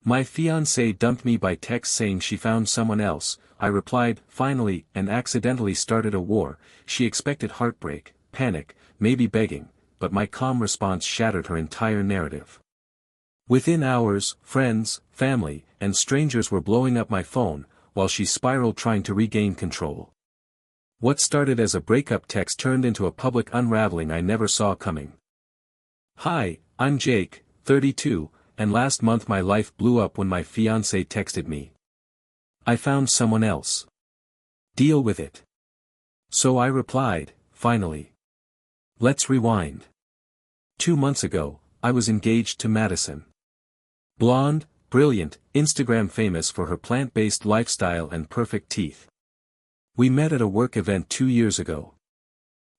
My fiancée dumped me by text saying she found someone else. I replied, finally, and accidentally started a war. She expected heartbreak, panic, maybe begging, but my calm response shattered her entire narrative. Within hours, friends, family, and strangers were blowing up my phone, while she spiraled trying to regain control. What started as a breakup text turned into a public unraveling I never saw coming. Hi, I'm Jake, 32, and last month my life blew up when my fiancé texted me. I found someone else. Deal with it. So I replied, finally. Let's rewind. 2 months ago, I was engaged to Madison. Blonde, brilliant, Instagram famous for her plant-based lifestyle and perfect teeth. We met at a work event 2 years ago.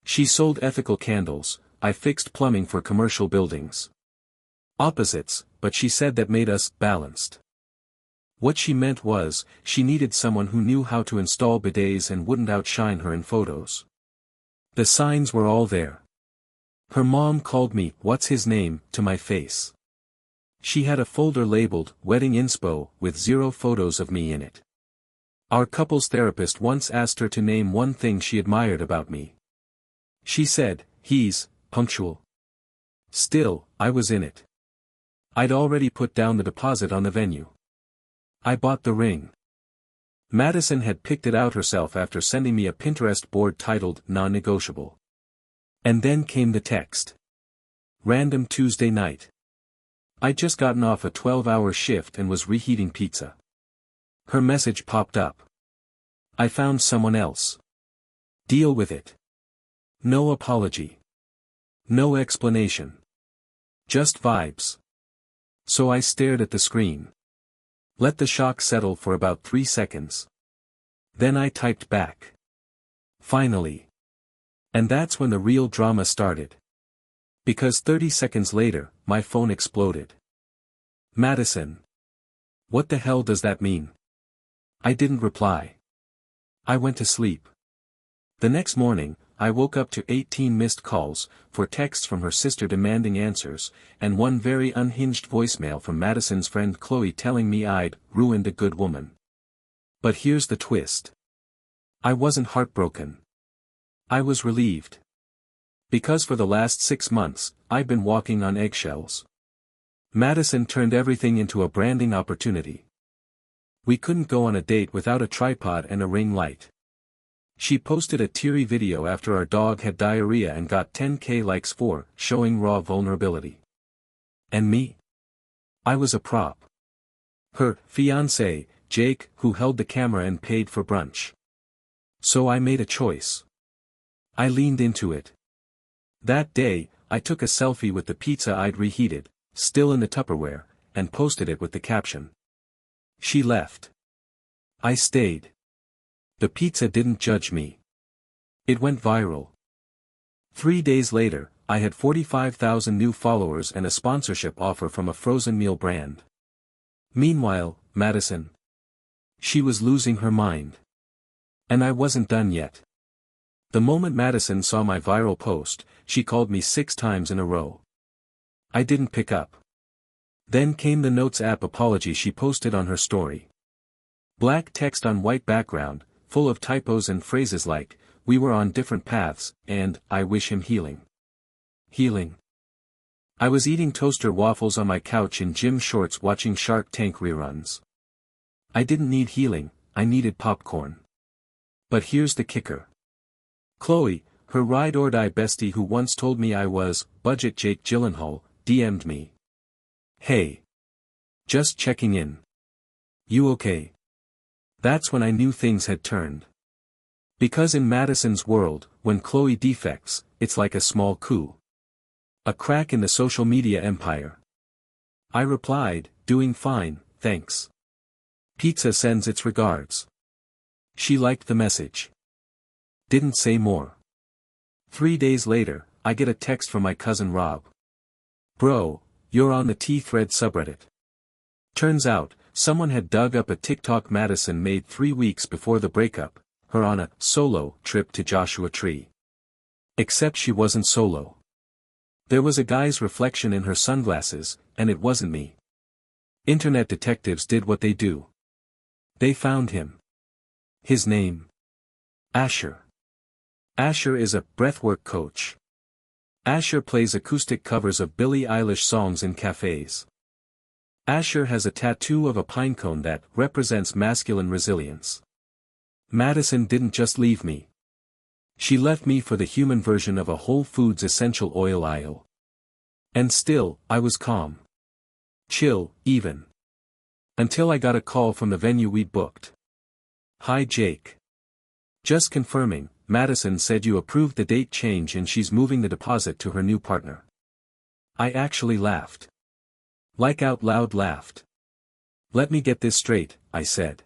She sold ethical candles, I fixed plumbing for commercial buildings. Opposites, but she said that made us balanced. What she meant was, she needed someone who knew how to install bidets and wouldn't outshine her in photos. The signs were all there. Her mom called me, "What's his name?" to my face. She had a folder labeled, "Wedding Inspo," with 0 photos of me in it. Our couples therapist once asked her to name one thing she admired about me. She said, "He's punctual." Still, I was in it. I'd already put down the deposit on the venue. I bought the ring. Madison had picked it out herself after sending me a Pinterest board titled "Non-Negotiable." And then came the text. Random Tuesday night. I'd just gotten off a 12-hour shift and was reheating pizza. Her message popped up. I found someone else. Deal with it. No apology. No explanation. Just vibes. So I stared at the screen. Let the shock settle for about 3 seconds. Then I typed back. Finally. And that's when the real drama started. Because 30 seconds later, my phone exploded. Madison. What the hell does that mean? I didn't reply. I went to sleep. The next morning, I woke up to 18 missed calls, 4 texts from her sister demanding answers, and one very unhinged voicemail from Madison's friend Chloe telling me I'd ruined a good woman. But here's the twist. I wasn't heartbroken. I was relieved. Because for the last 6 months, I've been walking on eggshells. Madison turned everything into a branding opportunity. We couldn't go on a date without a tripod and a ring light. She posted a teary video after our dog had diarrhea and got 10K likes for showing raw vulnerability. And me? I was a prop. Her fiancé, Jake, who held the camera and paid for brunch. So I made a choice. I leaned into it. That day, I took a selfie with the pizza I'd reheated, still in the Tupperware, and posted it with the caption. She left. I stayed. The pizza didn't judge me. It went viral. 3 days later, I had 45,000 new followers and a sponsorship offer from a frozen meal brand. Meanwhile, Madison. She was losing her mind. And I wasn't done yet. The moment Madison saw my viral post, she called me 6 times in a row. I didn't pick up. Then came the Notes app apology she posted on her story. Black text on white background, full of typos and phrases like, "We were on different paths," and "I wish him healing." Healing. I was eating toaster waffles on my couch in gym shorts watching Shark Tank reruns. I didn't need healing, I needed popcorn. But here's the kicker. Chloe, her ride-or-die bestie who once told me I was budget Jake Gyllenhaal, DM'd me. "Hey. Just checking in. You okay?" That's when I knew things had turned. Because in Madison's world, when Chloe defects, it's like a small coup. A crack in the social media empire. I replied, "Doing fine, thanks. Pizza sends its regards." She liked the message. Didn't say more. 3 days later, I get a text from my cousin Rob. "Bro, you're on the T-Thread subreddit." Turns out, someone had dug up a TikTok Madison made 3 weeks before the breakup, her on a solo trip to Joshua Tree. Except she wasn't solo. There was a guy's reflection in her sunglasses, and it wasn't me. Internet detectives did what they do. They found him. His name? Asher. Asher is a breathwork coach. Asher plays acoustic covers of Billie Eilish songs in cafes. Asher has a tattoo of a pinecone that represents masculine resilience. Madison didn't just leave me. She left me for the human version of a Whole Foods essential oil aisle. And still, I was calm. Chill, even. Until I got a call from the venue we'd booked. "Hi Jake. Just confirming, Madison said you approved the date change and she's moving the deposit to her new partner." I actually laughed. Like out loud laughed. "Let me get this straight," I said.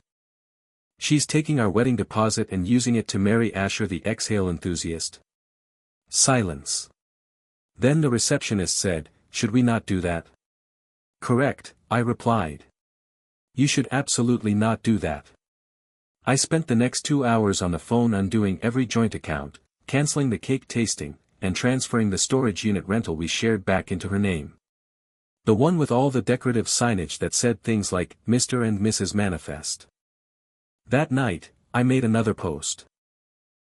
"She's taking our wedding deposit and using it to marry Asher the exhale enthusiast?" Silence. Then the receptionist said, "Should we not do that?" "Correct," I replied. "You should absolutely not do that." I spent the next 2 hours on the phone undoing every joint account, canceling the cake tasting, and transferring the storage unit rental we shared back into her name. The one with all the decorative signage that said things like, "Mr. and Mrs. Manifest." That night, I made another post.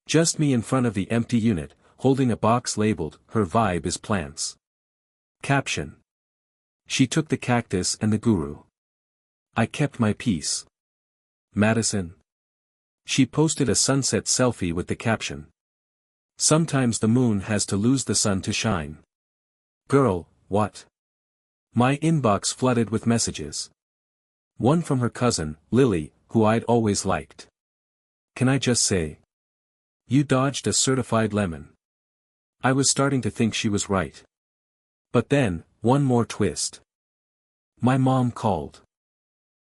Just me in front of the empty unit, holding a box labeled, "Her vibe is plants." Caption: "She took the cactus and the guru. I kept my peace." Madison. She posted a sunset selfie with the caption, "Sometimes the moon has to lose the sun to shine." Girl, what? My inbox flooded with messages. One from her cousin, Lily, who I'd always liked. "Can I just say? You dodged a certified lemon." I was starting to think she was right. But then, one more twist. My mom called.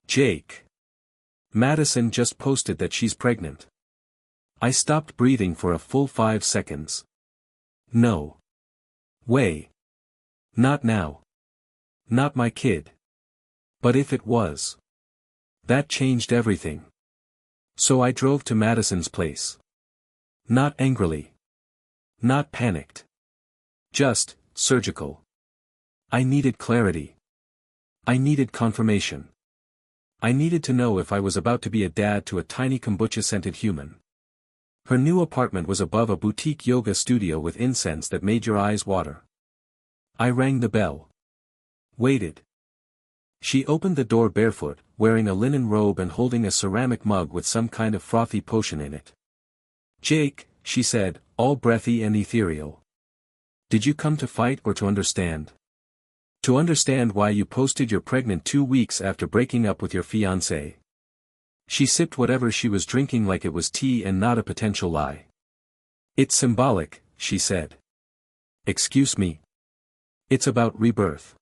"Jake. Madison just posted that she's pregnant." I stopped breathing for a full 5 seconds. No way. Not now. Not my kid. But if it was. That changed everything. So I drove to Madison's place. Not angrily. Not panicked. Just, surgical. I needed clarity. I needed confirmation. I needed to know if I was about to be a dad to a tiny kombucha-scented human. Her new apartment was above a boutique yoga studio with incense that made your eyes water. I rang the bell. Waited. She opened the door barefoot, wearing a linen robe and holding a ceramic mug with some kind of frothy potion in it. "Jake," she said, all breathy and ethereal. "Did you come to fight or to understand? To understand why you posted you're pregnant 2 weeks after breaking up with your fiancé." She sipped whatever she was drinking like it was tea and not a potential lie. "It's symbolic," she said. "Excuse me. It's about rebirth.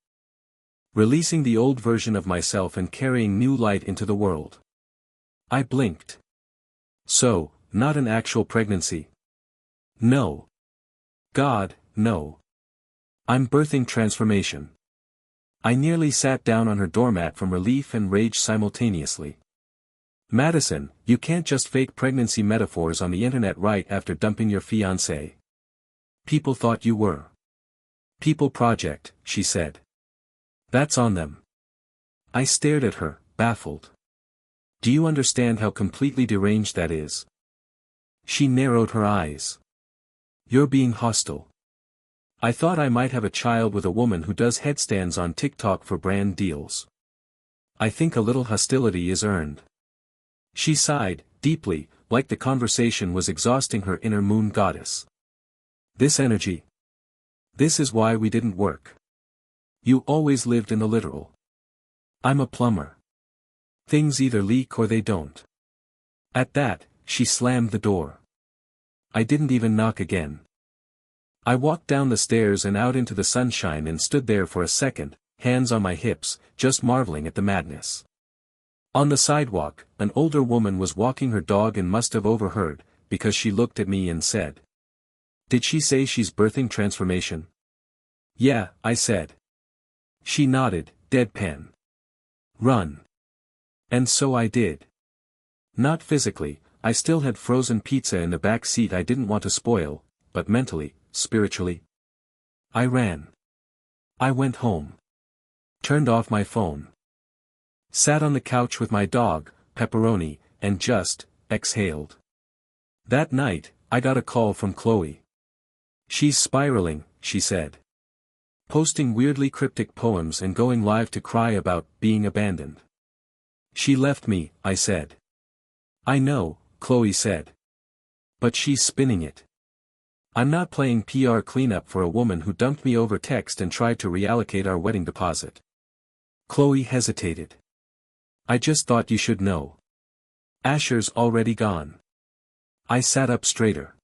Releasing the old version of myself and carrying new light into the world." I blinked. "So, not an actual pregnancy?" "No. God, no. I'm birthing transformation." I nearly sat down on her doormat from relief and rage simultaneously. "Madison, you can't just fake pregnancy metaphors on the internet right after dumping your fiancé. People thought you were. People project," she said. "That's on them." I stared at her, baffled. "Do you understand how completely deranged that is?" She narrowed her eyes. "You're being hostile. I thought I might have a child with a woman who does headstands on TikTok for brand deals. I think a little hostility is earned." She sighed, deeply, like the conversation was exhausting her inner moon goddess. "This energy. This is why we didn't work. You always lived in the literal. I'm a plumber. Things either leak or they don't." At that, she slammed the door. I didn't even knock again. I walked down the stairs and out into the sunshine and stood there for a second, hands on my hips, just marveling at the madness. On the sidewalk, an older woman was walking her dog and must have overheard, because she looked at me and said, "Did she say she's birthing transformation?" "Yeah," I said. She nodded, deadpan. "Run." And so I did. Not physically, I still had frozen pizza in the back seat I didn't want to spoil, but mentally, spiritually. I ran. I went home. Turned off my phone. Sat on the couch with my dog, Pepperoni, and just exhaled. That night, I got a call from Chloe. She's spiraling, she said. Posting weirdly cryptic poems and going live to cry about being abandoned. She left me, I said. I know, Chloe said. But she's spinning it. I'm not playing PR cleanup for a woman who dumped me over text and tried to reallocate our wedding deposit. Chloe hesitated. I just thought you should know. Asher's already gone. I sat up straighter.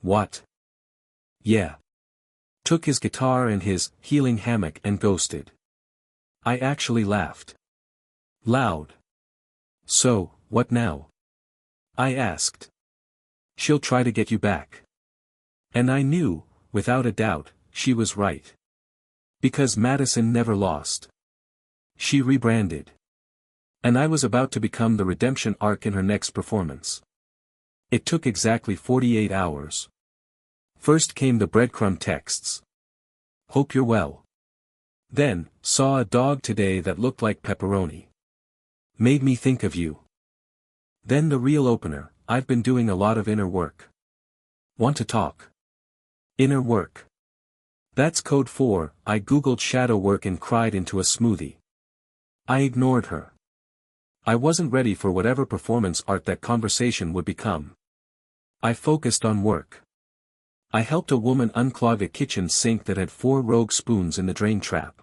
What? Yeah. Took his guitar and his healing hammock and ghosted. I actually laughed. Loud. So, what now? I asked. She'll try to get you back. And I knew, without a doubt, she was right. Because Madison never lost. She rebranded. And I was about to become the redemption arc in her next performance. It took exactly 48 hours. First came the breadcrumb texts. Hope you're well. Then, saw a dog today that looked like Pepperoni. Made me think of you. Then the real opener, I've been doing a lot of inner work. Want to talk? Inner work. That's code for, I googled shadow work and cried into a smoothie. I ignored her. I wasn't ready for whatever performance art that conversation would become. I focused on work. I helped a woman unclog a kitchen sink that had 4 rogue spoons in the drain trap.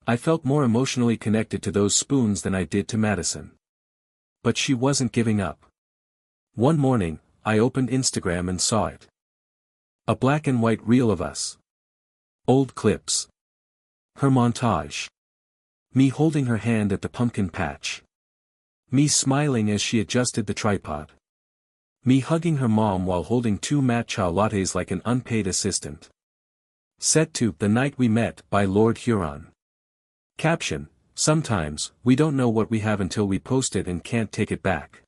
I felt more emotionally connected to those spoons than I did to Madison. But she wasn't giving up. One morning, I opened Instagram and saw it. A black and white reel of us. Old clips. Her montage. Me holding her hand at the pumpkin patch. Me smiling as she adjusted the tripod. Me hugging her mom while holding 2 matcha lattes like an unpaid assistant. Set to The Night We Met by Lord Huron. Caption, sometimes, we don't know what we have until we post it and can't take it back.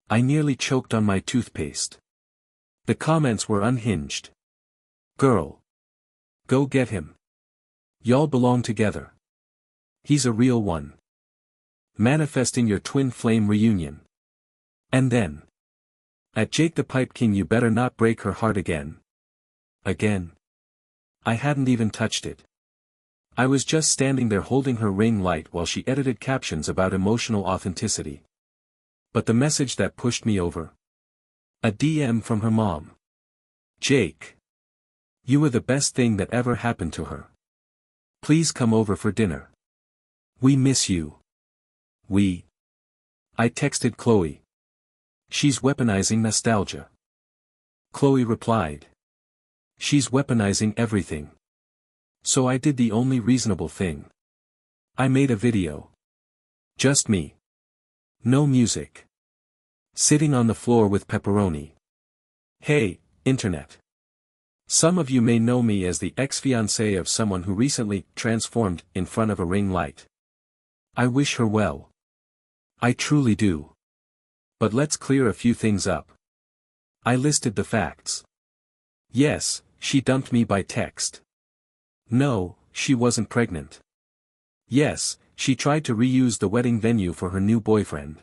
I nearly choked on my toothpaste. The comments were unhinged. Girl. Go get him. Y'all belong together. He's a real one. Manifesting your twin flame reunion. And then. At Jake the Pipe King, you better not break her heart again. Again. I hadn't even touched it. I was just standing there holding her ring light while she edited captions about emotional authenticity. But the message that pushed me over. A DM from her mom. Jake. You were the best thing that ever happened to her. Please come over for dinner. We miss you. I texted Chloe. She's weaponizing nostalgia. Chloe replied. She's weaponizing everything. So I did the only reasonable thing. I made a video. Just me. No music. Sitting on the floor with Pepperoni. Hey, Internet. Some of you may know me as the ex-fiancée of someone who recently transformed in front of a ring light. I wish her well. I truly do. But let's clear a few things up. I listed the facts. Yes, she dumped me by text. No, she wasn't pregnant. Yes, she tried to reuse the wedding venue for her new boyfriend.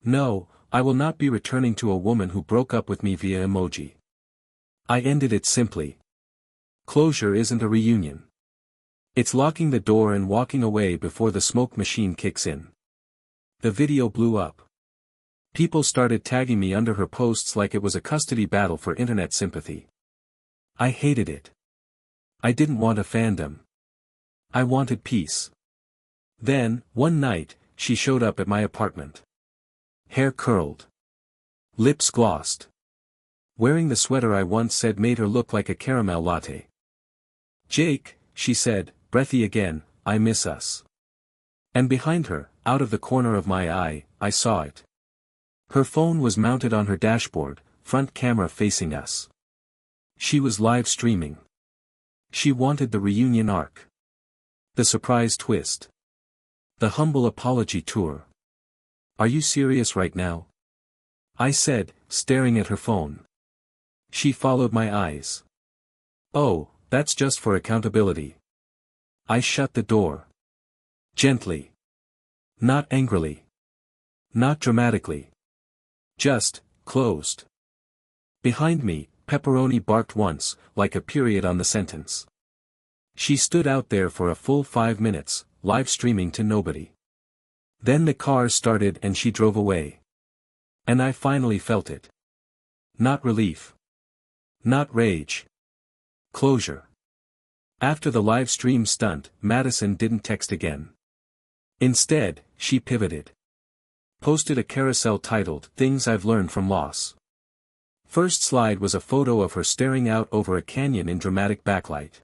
No, I will not be returning to a woman who broke up with me via emoji. I ended it simply. Closure isn't a reunion. It's locking the door and walking away before the smoke machine kicks in. The video blew up. People started tagging me under her posts like it was a custody battle for internet sympathy. I hated it. I didn't want a fandom. I wanted peace. Then, one night, she showed up at my apartment. Hair curled. Lips glossed. Wearing the sweater I once said made her look like a caramel latte. Jake, she said, breathy again, I miss us. And behind her, out of the corner of my eye, I saw it. Her phone was mounted on her dashboard, front camera facing us. She was live streaming. She wanted the reunion arc. The surprise twist. The humble apology tour. Are you serious right now? I said, staring at her phone. She followed my eyes. Oh, that's just for accountability. I shut the door. Gently. Not angrily. Not dramatically. Just, closed. Behind me, Pepperoni barked once, like a period on the sentence. She stood out there for a full 5 minutes, live streaming to nobody. Then the car started and she drove away. And I finally felt it. Not relief. Not rage. Closure. After the live stream stunt, Madison didn't text again. Instead, she pivoted. Posted a carousel titled, "Things I've Learned from Loss." First slide was a photo of her staring out over a canyon in dramatic backlight.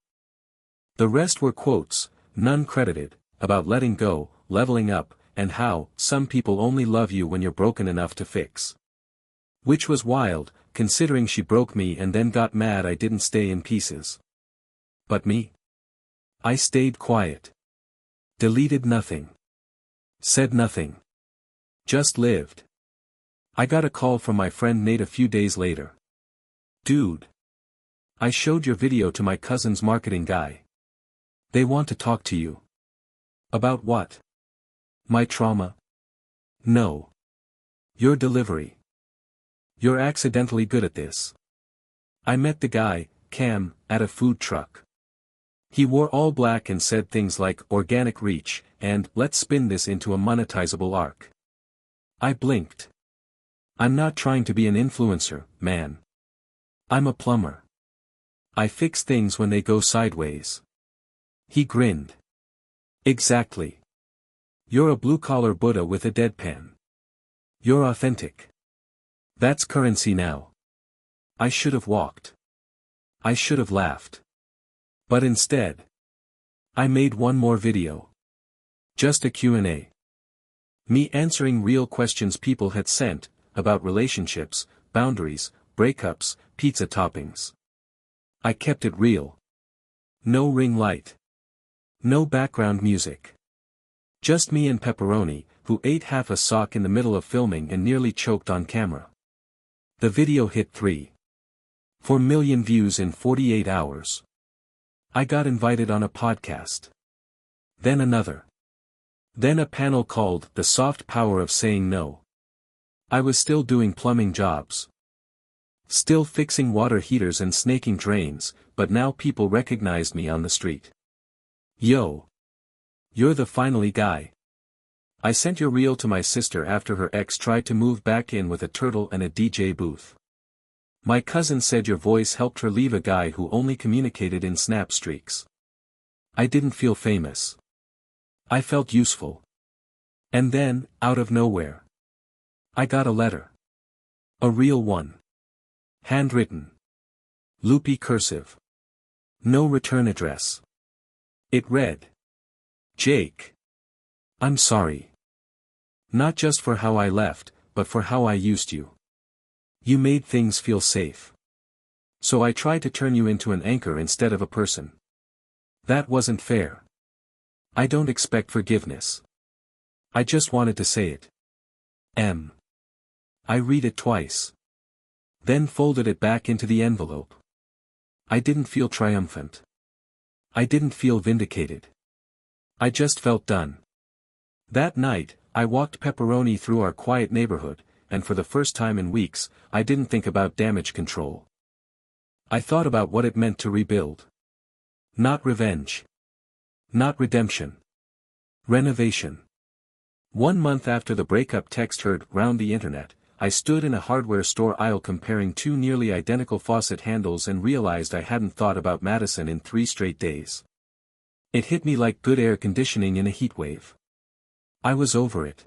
The rest were quotes, none credited, about letting go, leveling up, and how, some people only love you when you're broken enough to fix. Which was wild, considering she broke me and then got mad I didn't stay in pieces. But me? I stayed quiet. Deleted nothing. Said nothing. Just lived. I got a call from my friend Nate a few days later. "Dude. I showed your video to my cousin's marketing guy. They want to talk to you." "About what?" "My trauma." "No. Your delivery. You're accidentally good at this." I met the guy, Cam, at a food truck. He wore all black and said things like organic reach, and let's spin this into a monetizable arc. I blinked. "I'm not trying to be an influencer, man. I'm a plumber. I fix things when they go sideways." He grinned. "Exactly. You're a blue-collar Buddha with a deadpan. You're authentic. That's currency now." I should have walked. I should have laughed. But instead, I made one more video. Just a Q&A. Me answering real questions people had sent, about relationships, boundaries, breakups, pizza toppings. I kept it real. No ring light. No background music. Just me and Pepperoni, who ate half a sock in the middle of filming and nearly choked on camera. The video hit 3.4 million views in 48 hours. I got invited on a podcast. Then another. Then a panel called "The Soft Power of Saying No." I was still doing plumbing jobs. Still fixing water heaters and snaking drains, but now people recognized me on the street. "Yo. You're the finally guy. I sent your reel to my sister after her ex tried to move back in with a turtle and a DJ booth. My cousin said your voice helped her leave a guy who only communicated in snap streaks." I didn't feel famous. I felt useful. And then, out of nowhere, I got a letter. A real one. Handwritten. Loopy cursive. No return address. It read, "Jake. I'm sorry. Not just for how I left, but for how I used you. You made things feel safe. So I tried to turn you into an anchor instead of a person. That wasn't fair. I don't expect forgiveness. I just wanted to say it. I read it twice. Then folded it back into the envelope. I didn't feel triumphant. I didn't feel vindicated. I just felt done. That night, I walked Pepperoni through our quiet neighborhood, and for the first time in weeks, I didn't think about damage control. I thought about what it meant to rebuild. Not revenge. Not redemption. Renovation. 1 month after the breakup text heard round the internet, I stood in a hardware store aisle comparing 2 nearly identical faucet handles and realized I hadn't thought about Madison in 3 straight days. It hit me like good air conditioning in a heat wave. I was over it.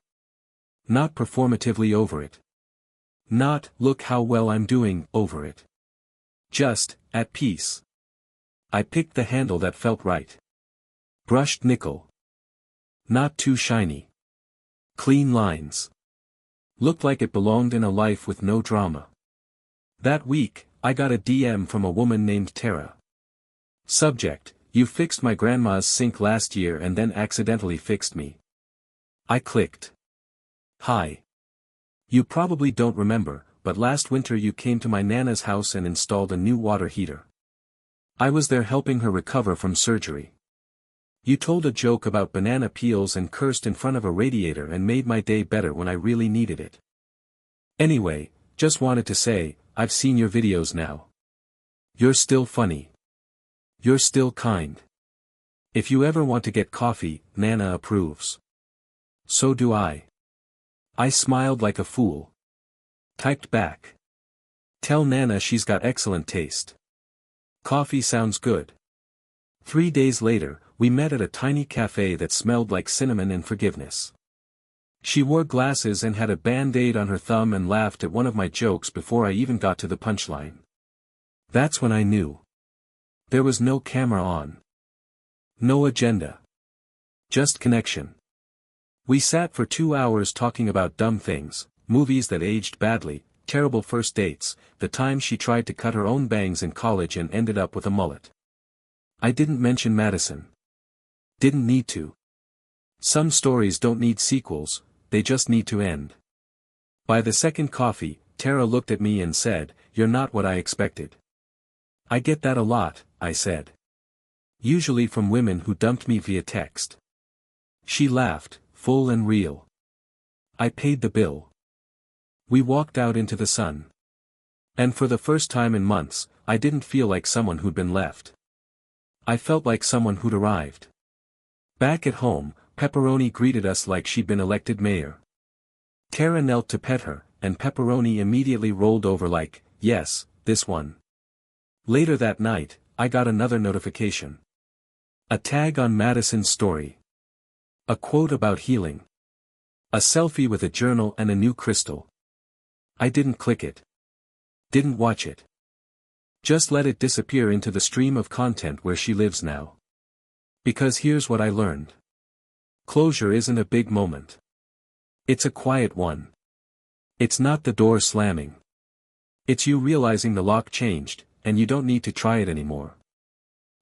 Not performatively over it. Not, look how well I'm doing, over it. Just, at peace. I picked the handle that felt right. Brushed nickel. Not too shiny. Clean lines. Looked like it belonged in a life with no drama. That week, I got a DM from a woman named Tara. Subject, "You fixed my grandma's sink last year and then accidentally fixed me." I clicked. "Hi. You probably don't remember, but last winter you came to my Nana's house and installed a new water heater. I was there helping her recover from surgery. You told a joke about banana peels and cursed in front of a radiator and made my day better when I really needed it. Anyway, just wanted to say, I've seen your videos now. You're still funny. You're still kind. If you ever want to get coffee, Nana approves. So do I. I smiled like a fool. Typed back. Tell Nana she's got excellent taste. Coffee sounds good. 3 days later, we met at a tiny cafe that smelled like cinnamon and forgiveness. She wore glasses and had a band-aid on her thumb and laughed at one of my jokes before I even got to the punchline. That's when I knew. There was no camera on. No agenda. Just connection. We sat for 2 hours talking about dumb things, movies that aged badly, terrible first dates, the time she tried to cut her own bangs in college and ended up with a mullet. I didn't mention Madison. Didn't need to. Some stories don't need sequels, they just need to end. By the second coffee, Tara looked at me and said, "You're not what I expected." I get that a lot, I said. Usually from women who dumped me via text. She laughed, full and real. I paid the bill. We walked out into the sun. And for the first time in months, I didn't feel like someone who'd been left. I felt like someone who'd arrived. Back at home, Pepperoni greeted us like she'd been elected mayor. Tara knelt to pet her, and Pepperoni immediately rolled over like, "Yes, this one." Later that night, I got another notification. A tag on Madison's story. A quote about healing. A selfie with a journal and a new crystal. I didn't click it. Didn't watch it. Just let it disappear into the stream of content where she lives now. Because here's what I learned. Closure isn't a big moment. It's a quiet one. It's not the door slamming. It's you realizing the lock changed, and you don't need to try it anymore.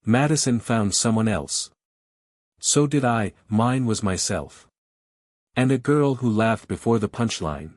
Madison found someone else. So did I, mine was myself. And a girl who laughed before the punchline.